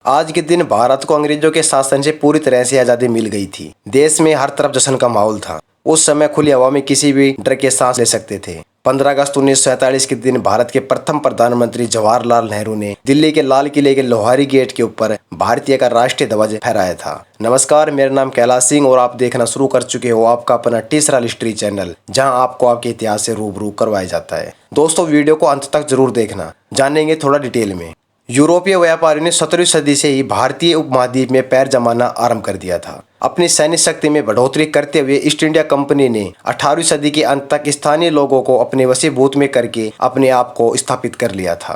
आज के दिन भारत को अंग्रेजों के शासन से पूरी तरह से आजादी मिल गई थी। देश में हर तरफ जश्न का माहौल था। उस समय खुली हवा में किसी भी डर के सांस ले सकते थे। 15 अगस्त 1947 के दिन भारत के प्रथम प्रधानमंत्री जवाहरलाल नेहरू ने दिल्ली के लाल किले के लोहारी गेट के ऊपर भारतीय का राष्ट्रीय ध्वज फहराया था। नमस्कार, मेरा नाम कैलाश सिंह और आप देखना शुरू कर चुके हो आपका अपना तीसरा हिस्ट्री चैनल, जहां आपको आपके इतिहास से रूबरू करवाया जाता है। दोस्तों, वीडियो को अंत तक जरूर देखना, जानेंगे थोड़ा डिटेल में। यूरोपीय व्यापारियों ने 17वीं सदी से ही भारतीय उपमहाद्वीप में पैर जमाना आरंभ कर दिया था। अपनी सैन्य शक्ति में बढ़ोतरी करते हुए ईस्ट इंडिया कंपनी ने 18वीं सदी के अंत तक स्थानीय लोगों को अपने वशीभूत में करके अपने आप को स्थापित कर लिया था।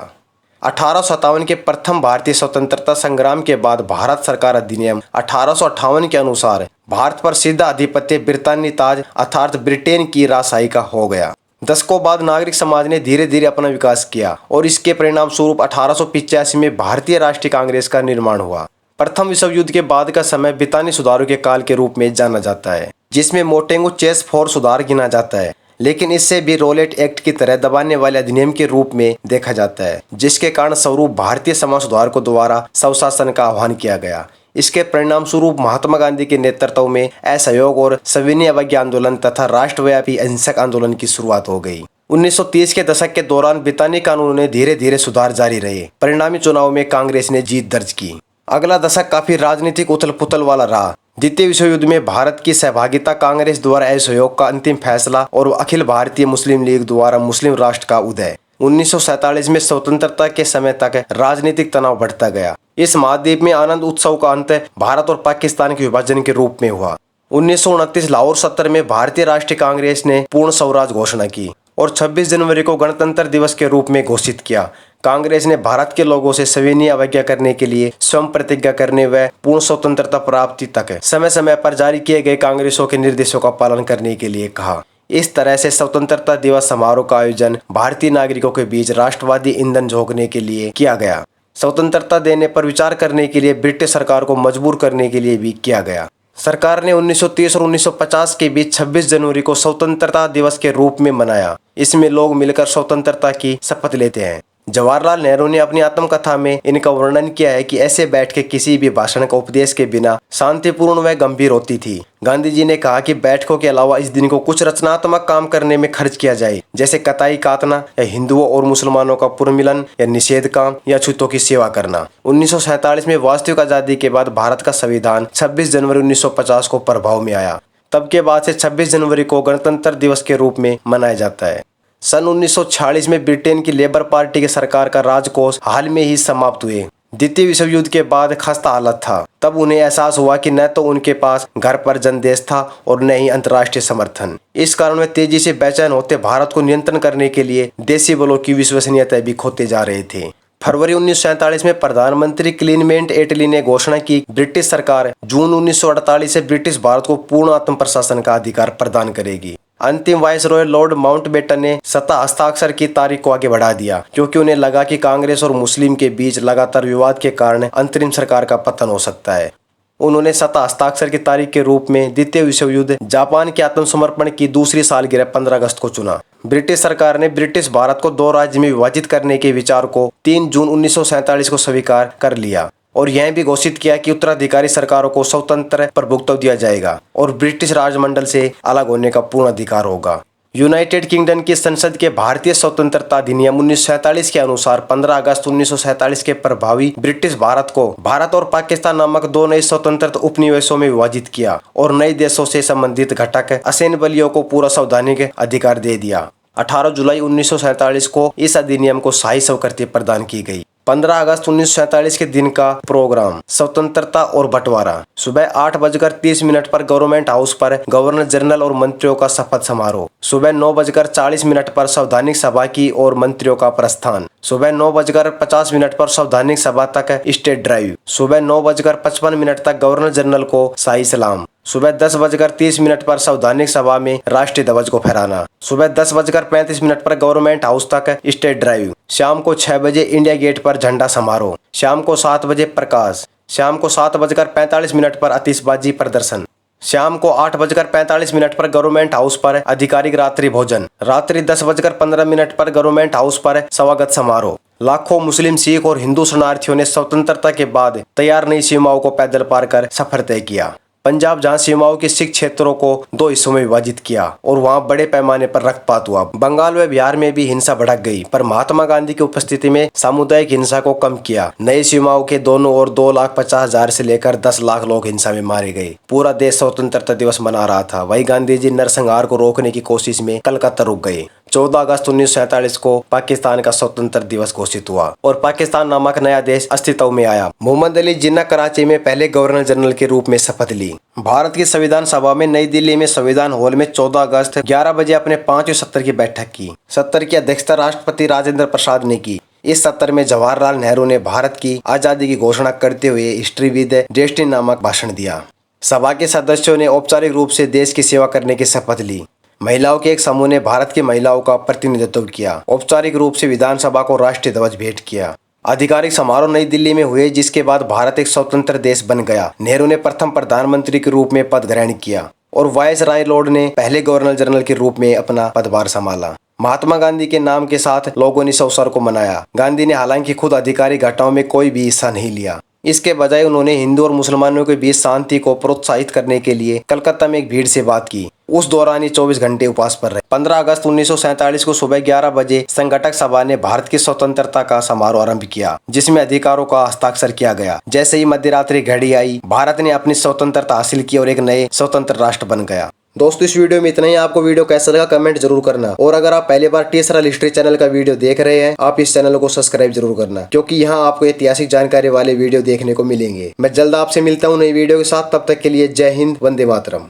1857 के प्रथम भारतीय स्वतंत्रता संग्राम के बाद भारत सरकार अधिनियम 1858 के अनुसार भारत पर सीधा अधिपत्य ब्रितानी ताज अर्थात ब्रिटेन की राजशाही का हो गया। दशकों बाद नागरिक समाज ने धीरे धीरे अपना विकास किया और इसके परिणाम स्वरूप 1885 में भारतीय राष्ट्रीय कांग्रेस का निर्माण हुआ। प्रथम विश्व युद्ध के बाद का समय ब्रितानी सुधारों के काल के रूप में जाना जाता है, जिसमें मोटेंगो चेम्सफोर्ड सुधार गिना जाता है, लेकिन इससे भी रोलेट एक्ट की तरह दबाने वाले अधिनियम के रूप में देखा जाता है, जिसके कारण स्वरूप भारतीय समाज सुधारकों द्वारा स्वशासन का आह्वान किया गया। इसके परिणाम स्वरूप महात्मा गांधी के नेतृत्व में असहयोग और सविनय अवज्ञा आंदोलन तथा राष्ट्रव्यापी अहिंसक आंदोलन की शुरुआत हो गई। 1930 के दशक के दौरान ब्रितानी कानूनों ने धीरे धीरे सुधार जारी रहे। परिणामी चुनाव में कांग्रेस ने जीत दर्ज की। अगला दशक काफी राजनीतिक उथल पुथल वाला रहा। द्वितीय विश्व युद्ध में भारत की सहभागिता, कांग्रेस द्वारा असहयोग का अंतिम फैसला और अखिल भारतीय मुस्लिम लीग द्वारा मुस्लिम राष्ट्र का उदय। 1947 में स्वतंत्रता के समय तक राजनीतिक तनाव बढ़ता गया। इस महाद्वीप में आनंद उत्सव का अंत भारत और पाकिस्तान के विभाजन के रूप में हुआ। 1929 लाहौर सत्र में भारतीय राष्ट्रीय कांग्रेस ने पूर्ण स्वराज घोषणा की और 26 जनवरी को गणतंत्र दिवस के रूप में घोषित किया। कांग्रेस ने भारत के लोगों से सविनय अवज्ञा करने के लिए स्वयं प्रतिज्ञा करने व पूर्ण स्वतंत्रता प्राप्ति तक समय समय पर जारी किए गए कांग्रेसों के निर्देशों का पालन करने के लिए कहा। इस तरह से स्वतंत्रता दिवस समारोह का आयोजन भारतीय नागरिकों के बीच राष्ट्रवादी ईंधन झोंकने के लिए किया गया। स्वतंत्रता देने पर विचार करने के लिए ब्रिटिश सरकार को मजबूर करने के लिए भी किया गया। सरकार ने 1930 और 1950 के बीच 26 जनवरी को स्वतंत्रता दिवस के रूप में मनाया। इसमें लोग मिलकर स्वतंत्रता की शपथ लेते हैं। जवाहरलाल नेहरू ने अपनी आत्मकथा में इनका वर्णन किया है कि ऐसे बैठ के किसी भी भाषण का उपदेश के बिना शांतिपूर्ण व गंभीर होती थी। गांधी जी ने कहा कि बैठकों के अलावा इस दिन को कुछ रचनात्मक काम करने में खर्च किया जाए, जैसे कताई काटना या हिंदुओं और मुसलमानों का पुनर्मिलन या निषेध काम या छूतों की सेवा करना। 1947 में वास्तविक आजादी के बाद भारत का संविधान 26 जनवरी 1950 को प्रभाव में आया। तब के बाद से 26 जनवरी को गणतंत्र दिवस के रूप में मनाया जाता है। सन 1946 में ब्रिटेन की लेबर पार्टी के सरकार का राजकोष हाल में ही समाप्त हुए। द्वितीय विश्व युद्ध के बाद खस्ता हालत था। तब उन्हें एहसास हुआ कि न तो उनके पास घर पर जनदेश था और न ही अंतर्राष्ट्रीय समर्थन। इस कारण वे तेजी से बेचैन होते भारत को नियंत्रण करने के लिए देशी बलों की विश्वसनीयता भी खोते जा रहे थे। फरवरी 1947 में प्रधानमंत्री क्लीमेंट एटली ने घोषणा की ब्रिटिश सरकार जून 1948 से ब्रिटिश भारत को पूर्ण आत्म प्रशासन का अधिकार प्रदान करेगी। अंतिम वायसरॉय लॉर्ड माउंटबेटन ने सत्ता हस्ताक्षर की तारीख को आगे बढ़ा दिया, क्योंकि उन्हें लगा कि कांग्रेस और मुस्लिम के बीच लगातार विवाद के कारण अंतरिम सरकार का पतन हो सकता है। उन्होंने सत्ता हस्ताक्षर की तारीख के रूप में द्वितीय विश्व युद्ध जापान के आत्मसमर्पण की दूसरी सालगिरह 15 अगस्त को चुना। ब्रिटिश सरकार ने ब्रिटिश भारत को 2 राज्य में विभाजित करने के विचार को 3 जून 1947 को स्वीकार कर लिया और यह भी घोषित किया कि उत्तराधिकारी सरकारों को स्वतंत्र प्रभुत्व दिया जाएगा और ब्रिटिश राजमंडल से अलग होने का पूर्ण अधिकार होगा। यूनाइटेड किंगडम की संसद के भारतीय स्वतंत्रता अधिनियम 1947 के अनुसार 15 अगस्त 1947 के प्रभावी ब्रिटिश भारत को भारत और पाकिस्तान नामक 2 नए स्वतंत्र उपनिवेशों में विभाजित किया और नए देशों से संबंधित घटक असेंबलियों को पूरा संवैधानिक अधिकार दे दिया। 18 जुलाई 1947 को इस अधिनियम को शाही स्वीकृति प्रदान की गई। 15 अगस्त 1947 के दिन का प्रोग्राम: स्वतंत्रता और बंटवारा। सुबह 8:30 पर गवर्नमेंट हाउस पर गवर्नर जनरल और मंत्रियों का शपथ समारोह। सुबह 9:40 पर संवैधानिक सभा की और मंत्रियों का प्रस्थान। सुबह 9:50 पर संवैधानिक सभा तक स्टेट ड्राइव। सुबह 9:55 तक गवर्नर जनरल को शाही सलाम। सुबह 10:30 पर संवैधानिक सभा में राष्ट्रीय ध्वज को फहराना। सुबह 10:35 पर गवर्नमेंट हाउस तक स्टेट ड्राइव। शाम को 6 बजे इंडिया गेट पर झंडा समारोह। शाम को 7 बजे प्रकाश। शाम को 7:45 पर आतिशबाजी प्रदर्शन। शाम को 8:45 पर गवर्नमेंट हाउस पर आधिकारिक रात्रि भोजन। रात्रि 10:15 पर गवर्नमेंट हाउस पर स्वागत समारोह। लाखों मुस्लिम, सिख और हिंदू शरणार्थियों ने स्वतंत्रता के बाद तैयार नई सीमाओं को पैदल पार कर सफर तय किया। पंजाब जहां सीमाओं के सिख क्षेत्रों को 2 हिस्सों में विभाजित किया और वहां बड़े पैमाने पर रक्तपात हुआ। बंगाल व बिहार में भी हिंसा भड़क गई, पर महात्मा गांधी की उपस्थिति में सामुदायिक हिंसा को कम किया। नई सीमाओं के दोनों ओर 2,50,000 से लेकर 10 लाख लोग हिंसा में मारे गए। पूरा देश स्वतंत्रता दिवस मना रहा था। वही गांधी जी नरसंहार को रोकने की कोशिश में कलकत्ता रुक गए। 14 अगस्त 1947 को पाकिस्तान का स्वतंत्र दिवस घोषित हुआ और पाकिस्तान नामक नया देश अस्तित्व में आया। मोहम्मद अली जिन्ना कराची में पहले गवर्नर जनरल के रूप में शपथ ली। भारत की संविधान सभा में नई दिल्ली में संविधान हॉल में 14 अगस्त 11 बजे अपने 5वें सत्र की बैठक की। सत्र की अध्यक्षता राष्ट्रपति राजेंद्र प्रसाद ने की। इस सत्र में जवाहरलाल नेहरू ने भारत की आजादी की घोषणा करते हुए हिस्ट्री विद डेस्टिनी नामक भाषण दिया। सभा के सदस्यों ने औपचारिक रूप से देश की सेवा करने की शपथ ली। महिलाओं के एक समूह ने भारत की महिलाओं का प्रतिनिधित्व किया। औपचारिक रूप से विधानसभा को राष्ट्रीय ध्वज भेंट किया। आधिकारिक समारोह नई दिल्ली में हुए, जिसके बाद भारत एक स्वतंत्र देश बन गया। नेहरू ने प्रथम प्रधानमंत्री के रूप में पद ग्रहण किया और वायसराय लॉर्ड ने पहले गवर्नर जनरल के रूप में अपना पदभार संभाला। महात्मा गांधी के नाम के साथ लोगों ने इस अवसर को मनाया। गांधी ने हालांकि खुद आधिकारिक घटनाओं में कोई भी हिस्सा नहीं लिया। इसके बजाय उन्होंने हिंदू और मुसलमानों के बीच शांति को प्रोत्साहित करने के लिए कलकत्ता में एक भीड़ से बात की। उस दौरान ही 24 घंटे उपवास पर रहे। 15 अगस्त 1947 को सुबह 11 बजे संघटक सभा ने भारत की स्वतंत्रता का समारोह आरंभ किया, जिसमें अधिकारों का हस्ताक्षर किया गया। जैसे ही मध्यरात्रि घड़ी आई, भारत ने अपनी स्वतंत्रता हासिल की और एक नए स्वतंत्र राष्ट्र बन गया। दोस्तों, इस वीडियो में इतना ही। आपको वीडियो कैसा लगा कमेंट जरूर करना, और अगर आप पहली बार टीएसआरएल हिस्ट्री चैनल का वीडियो देख रहे हैं, आप इस चैनल को सब्सक्राइब जरूर करना, क्योंकि यहाँ आपको ऐतिहासिक जानकारी वाले वीडियो देखने को मिलेंगे। मैं जल्द आपसे मिलता हूँ नई वीडियो के साथ। तब तक के लिए जय हिंद, वंदे मातरम।